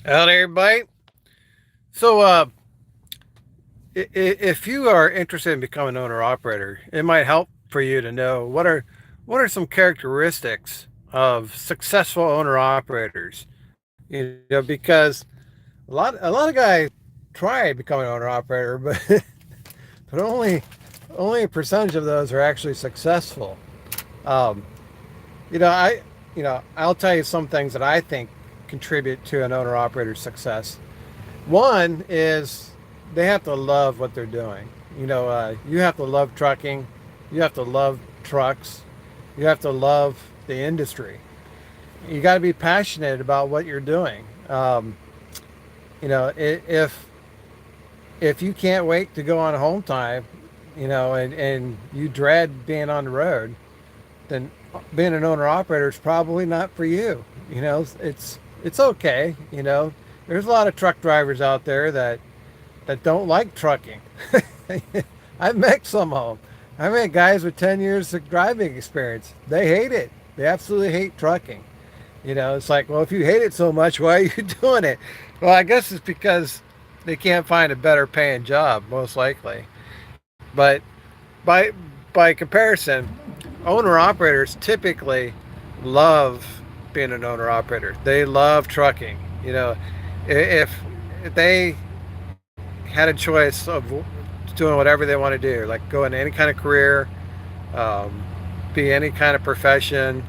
Howdy, everybody. So, if you are interested in becoming an owner operator, it might help for you to know what are some characteristics of successful owner operators. Because a lot of guys try becoming an owner operator, but but only a percentage of those are actually successful. Um, you know, I I'll tell you some things that I think contribute to an owner operator's success. One is they have to love what they're doing. You have to love trucking, you have to love trucks, you have to love the industry. You got to be passionate about what you're doing. If you can't wait to go on home time, and you dread being on the road, then being an owner operator is probably not for you. It's okay. There's a lot of truck drivers out there that don't like trucking. I've met some of them. I met guys with 10 years of driving experience. They hate it. They absolutely hate trucking. It's like, well, if you hate it so much, why are you doing it? Well, I guess it's because they can't find a better paying job, most likely. But by by comparison, owner operators typically love being an owner operator. They love trucking. If they had a choice of doing whatever they want to do, like go into any kind of career, um, be any kind of profession.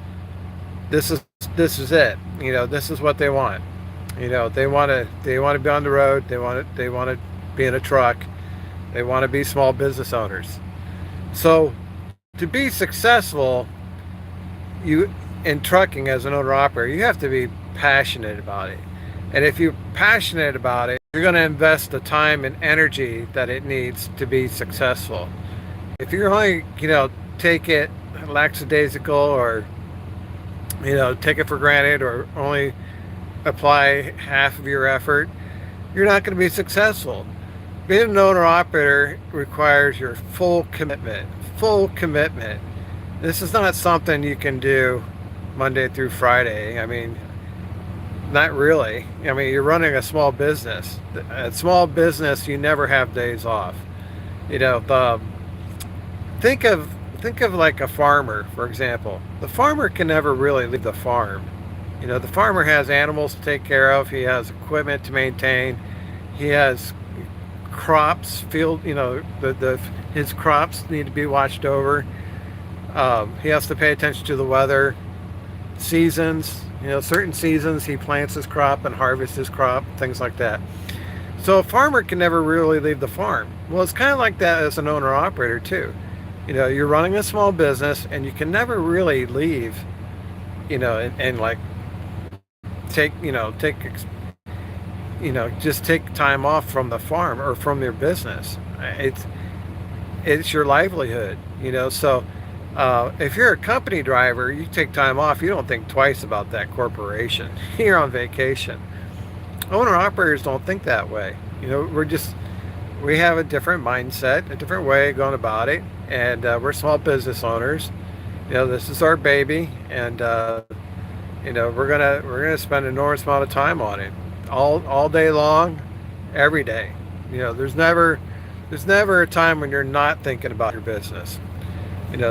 This is this is it. This is what they want. They want to be on the road. They want to be in a truck. They want to be small business owners. So to be successful, you in trucking as an owner operator, you have to be passionate about it. And if you're passionate about it, you're going to invest the time and energy that it needs to be successful. If you're only, take it lackadaisical, or, take it for granted, or only apply half of your effort, you're not going to be successful. Being an owner operator requires your full commitment. Full commitment. This is not something you can do Monday through Friday. I mean, not really. I mean, you're running a small business. A small business, you never have days off. You know, the think of think of like a farmer, for example. The farmer can never really leave the farm. The farmer has animals to take care of. He has equipment to maintain. He has crops, field. The his crops need to be watched over. He has to pay attention to the weather, seasons. Certain seasons he plants his crop and harvests his crop, things like that. So a farmer can never really leave the farm. Well, it's kind of like that as an owner operator too. You're running a small business and you can never really leave. And like just take time off from the farm or from your business. It's your livelihood. So if you're a company driver, you take time off, you don't think twice about that corporation. You're on vacation. Owner operators don't think that way. We have a different mindset, a different way of going about it, and we're small business owners. This is our baby, and we're gonna spend an enormous amount of time on it, all day long, every day. There's never a time when you're not thinking about your business.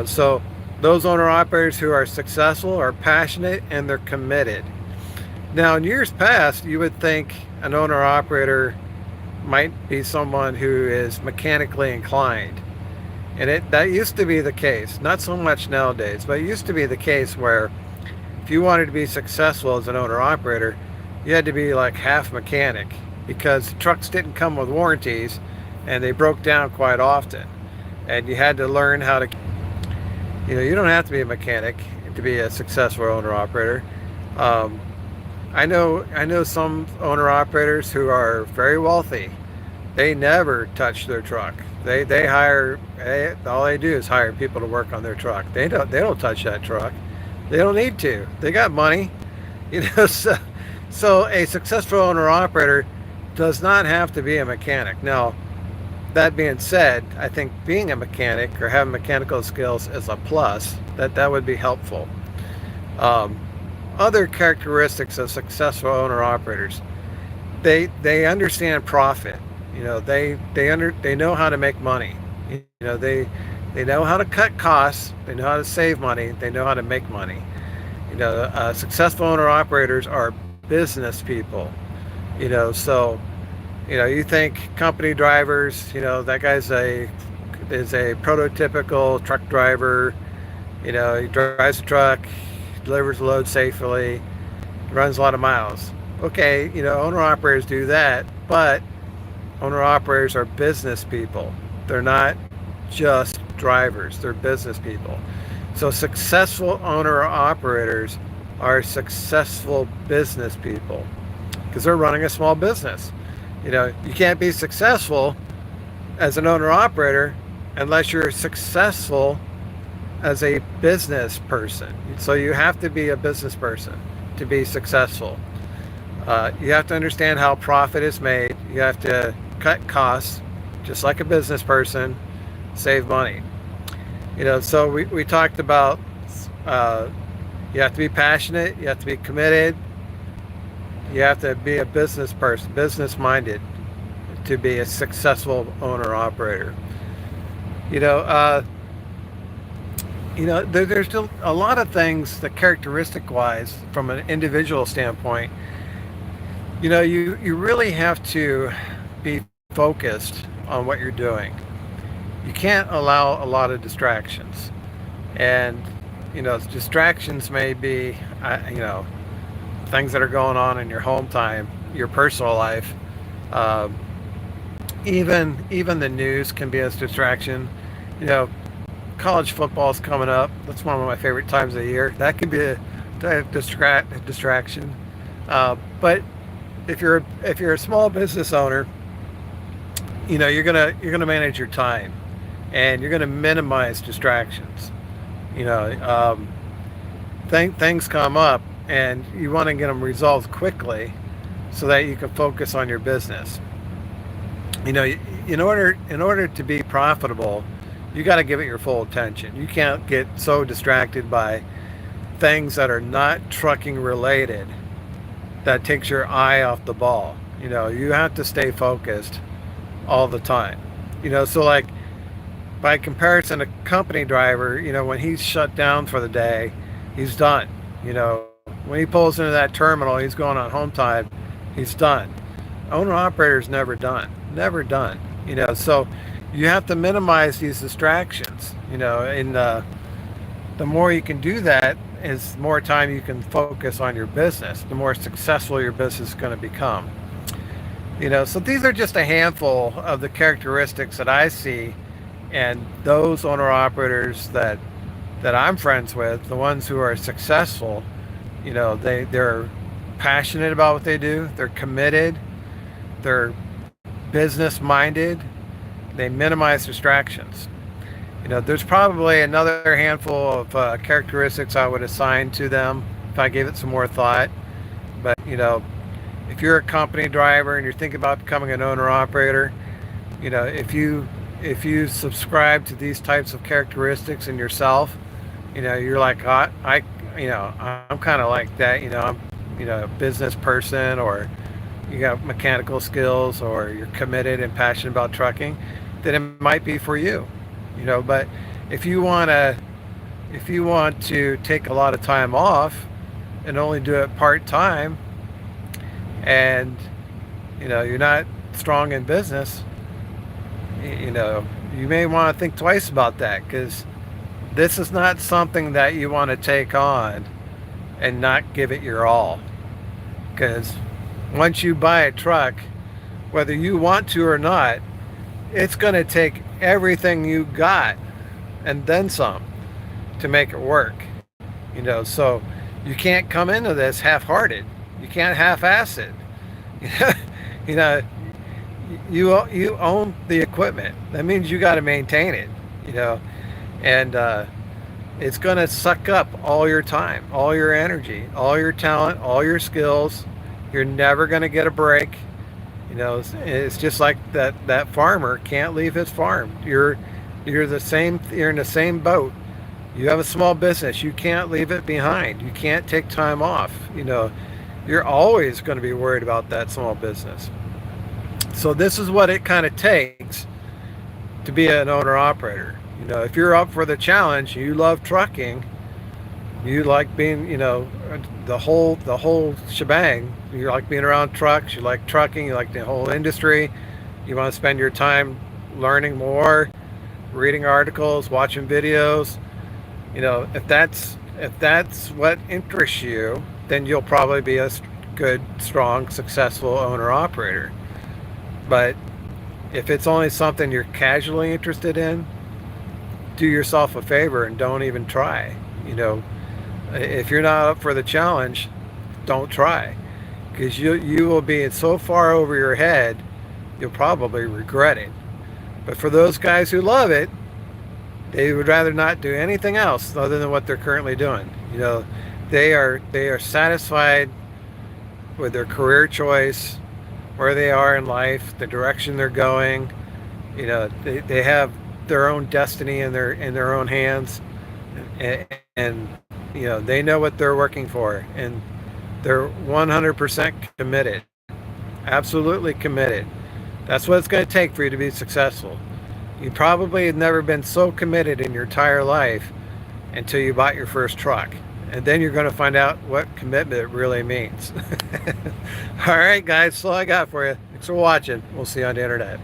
So those owner operators who are successful are passionate and they're committed. Now, in years past, you would think an owner operator might be someone who is mechanically inclined. And that used to be the case. Not so much nowadays, but it used to be the case where if you wanted to be successful as an owner operator, you had to be like half mechanic, because trucks didn't come with warranties and they broke down quite often. And you had to learn how to, you don't have to be a mechanic to be a successful owner operator. Um, I know some owner operators who are very wealthy. They never touch their truck. All they do is hire people to work on their truck. They don't touch that truck. They don't need to. They got money. So a successful owner operator does not have to be a mechanic. Now, that being said, I think being a mechanic or having mechanical skills is a plus. That would be helpful. Um, Other characteristics of successful owner operators. they understand profit. They know how to make money. They know how to cut costs. They know how to save money. They know how to make money. Successful owner operators are business people. So you think company drivers. That guy's is a prototypical truck driver. He drives a truck, delivers a load safely, runs a lot of miles. Okay, owner operators do that, but owner operators are business people. They're not just drivers, they're business people. So successful owner operators are successful business people because they're running a small business. You can't be successful as an owner operator unless you're successful as a business person. So you have to be a business person to be successful. You have to understand how profit is made. You have to cut costs, just like a business person, save money. So we talked about you have to be passionate, you have to be committed, you have to be a business person, business minded to be a successful owner operator. You know, uh, there's still a lot of things that characteristic wise, from an individual standpoint, you really have to be focused on what you're doing. You can't allow a lot of distractions. And, distractions may be, things that are going on in your home time, your personal life. Um, even the news can be a distraction. You know, college football's coming up. That's one of my favorite times of the year. That can be a distraction. But if you're a small business owner, you're gonna manage your time, and you're gonna minimize distractions. You know, things come up, and you want to get them resolved quickly, so that you can focus on your business. You know, in order to be profitable, you got to give it your full attention. You can't get so distracted by things that are not trucking related that takes your eye off the ball. You have to stay focused all the time. So like, by comparison, a company driver, when he's shut down for the day, he's done. When he pulls into that terminal, he's going on home time, he's done. Owner operator's never done. So you have to minimize these distractions. And the more you can do that, is the more time you can focus on your business, the more successful your business is going to become. So these are just a handful of the characteristics that I see, and those owner operators that I'm friends with, the ones who are successful. They're passionate about what they do. They're committed. They're business minded. They minimize distractions. There's probably another handful of characteristics I would assign to them if I gave it some more thought. But if you're a company driver and you're thinking about becoming an owner operator, if you subscribe to these types of characteristics in yourself, you're like, I'm kind of like that. I'm a business person, or you got mechanical skills, or you're committed and passionate about trucking, then it might be for you. But if you want to take a lot of time off and only do it part time, and you're not strong in business, you may want to think twice about that, because this is not something that you want to take on and not give it your all. Because once you buy a truck, whether you want to or not, it's going to take everything you got and then some to make it work. So you can't come into this half-hearted. You can't half-ass it. you know, you own the equipment. That means you got to maintain it. And it's going to suck up all your time, all your energy, all your talent, all your skills. You're never going to get a break. It's just like that farmer can't leave his farm. You're in the same boat. You have a small business. You can't leave it behind. You can't take time off. you're always going to be worried about that small business. So this is what it kind of takes to be an owner operator. You know, if you're up for the challenge, you love trucking, you like being, you know, the whole shebang. You like being around trucks, you like trucking, you like the whole industry. You want to spend your time learning more, reading articles, watching videos. You know, if that's what interests you, then you'll probably be a good, strong, successful owner operator. But if it's only something you're casually interested in, do yourself a favor and don't even try. You know, if you're not up for the challenge, don't try, because you will be so far over your head, you'll probably regret it. But for those guys who love it, they would rather not do anything else other than what they're currently doing. You know, they are satisfied with their career choice, where they are in life, the direction they're going. You know, they have their own destiny in their own hands, and you know, they know what they're working for, and they're 100% committed, absolutely committed. That's what it's going to take for you to be successful. You probably have never been so committed in your entire life until you bought your first truck. And then you're going to find out what commitment really means. All right, guys, that's all I got for you. Thanks for watching. We'll see you on the internet.